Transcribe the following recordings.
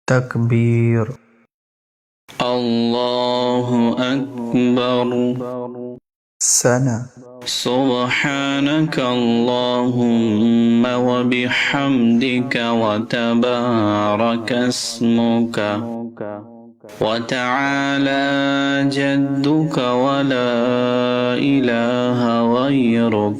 تكبير الله أكبر سنة سبحانك اللهم وبحمدك وتبارك اسمك وتعالى جدك ولا إله غيرك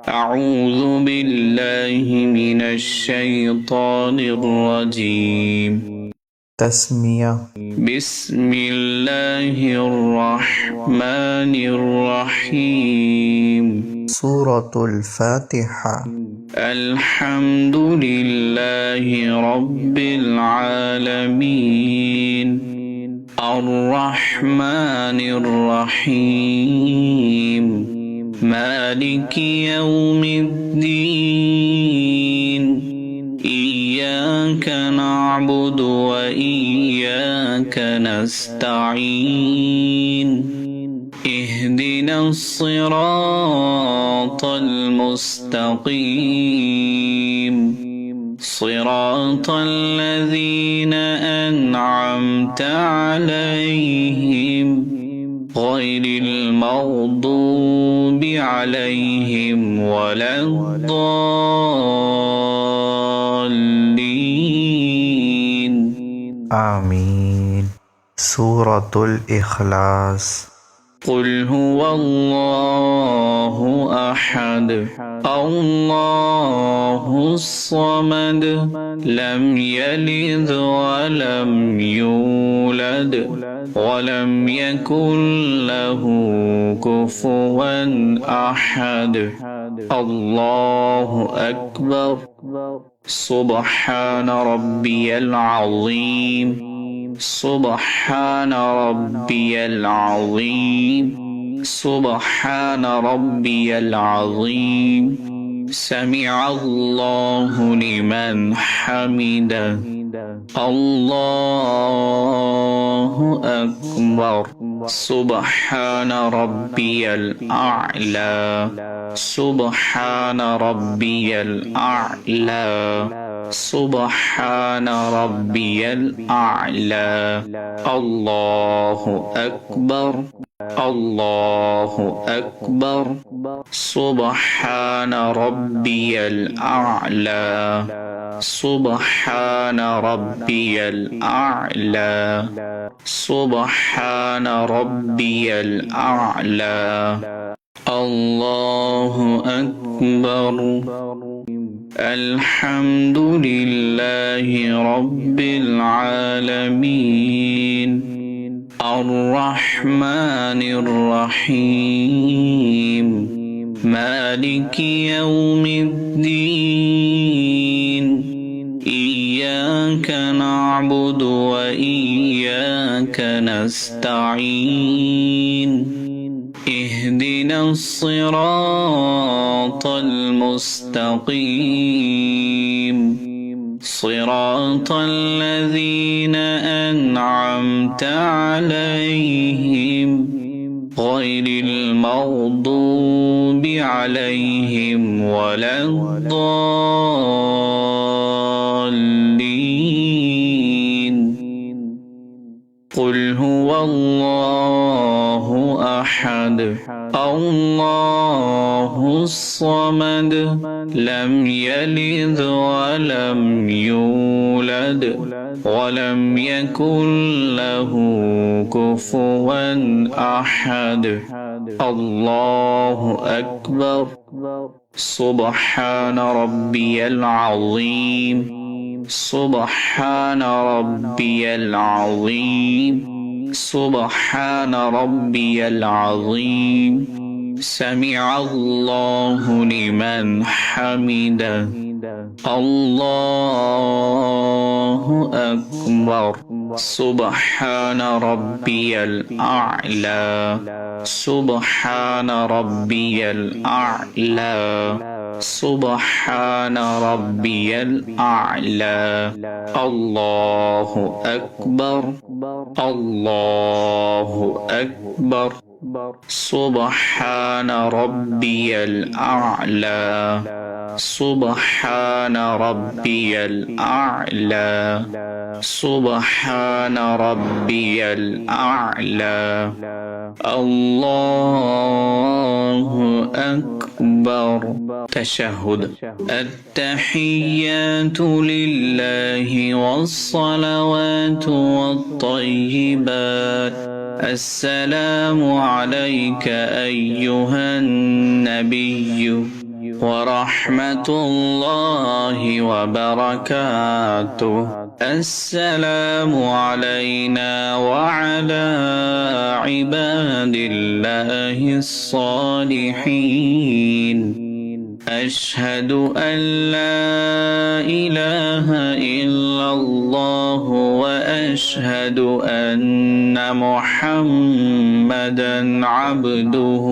أعوذ بالله من الشيطان الرجيم تسمية بسم الله الرحمن الرحيم سورة الفاتحة الحمد لله رب العالمين الرحمن الرحيم مالك يوم الدين إياك نعبد وإياك نستعين اهدنا الصراط المستقيم صراط الذين أنعمت عليهم غير المغضوب عليهم ولا الضالين آمين سورة الإخلاص قل هو الله أحد الله الصمد لم يلد ولم يولد ولم يكن له كفوا أحد الله أكبر سبحان ربي العظيم سبحان ربي العظيم سبحان ربي العظيم سمع الله لمن حمده الله أكبر سبحان ربي الأعلى سبحان ربي الأعلى سبحان ربي الأعلى الله أكبر الله أكبر سبحان ربي الأعلى سبحان ربي الأعلى سبحان ربي الأعلى الله أكبر الحمد لله رب العالمين الرحمن الرحيم مالك يوم الدين إياك نعبد وإياك نستعين اهدنا الصراط المستقيم صراط الذين أنعمت عليهم غير المغضوب عليهم ولا الضالين قل هو الله أحد الله الصمد لم يلد ولم يولد ولم يكن له كفوا أحد الله أكبر سبحان ربي العظيم سبحان ربي العظيم سبحان ربي العظيم سمع الله لمن حمده الله أكبر سبحان ربي الأعلى سبحان ربي الأعلى سبحان ربي الأعلى الله أكبر الله أكبر سبحان ربي الأعلى سبحان ربي الأعلى سبحان ربي الأعلى الله أكبر تشهد التحيات لله والصلوات والطيبات السلام عليك أيها النبي ورحمة الله وبركاته السلام علينا وعلى عباد الله الصالحين أشهد أن لا إله إلا الله وأشهد أن محمدا عبده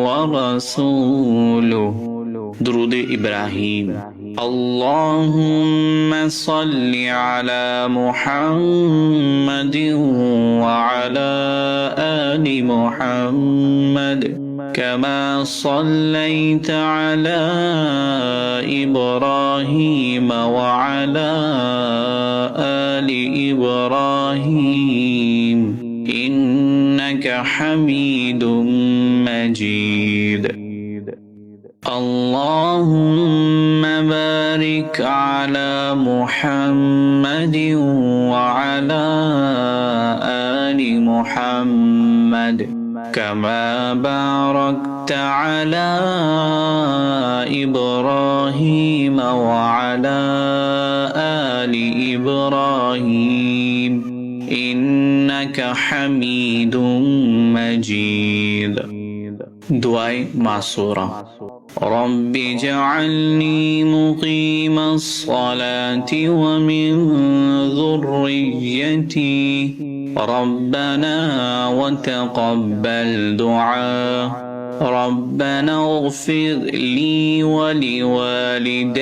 ورسوله درود إبراهيم اللهم صل على محمد وعلى آل محمد كما صليت على إبراهيم وعلى آل إبراهيم إنك حميد مجيد اللهم بارك على محمد وعلى آل محمد كما باركت على إبراهيم وعلى آل إبراهيم إنك حميد مجيد دعاء معصورة رب اجعلني مقيم الصلاة ومن ذريتي ربنا وتقبل دعاء ربنا اغفر لي ولوالدي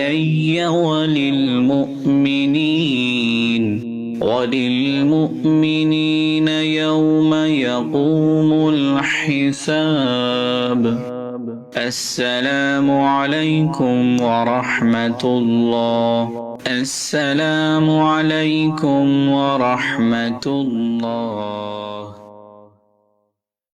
وللمؤمنين يوم يقوم الحساب السلام عليكم ورحمة الله السلام عليكم ورحمة الله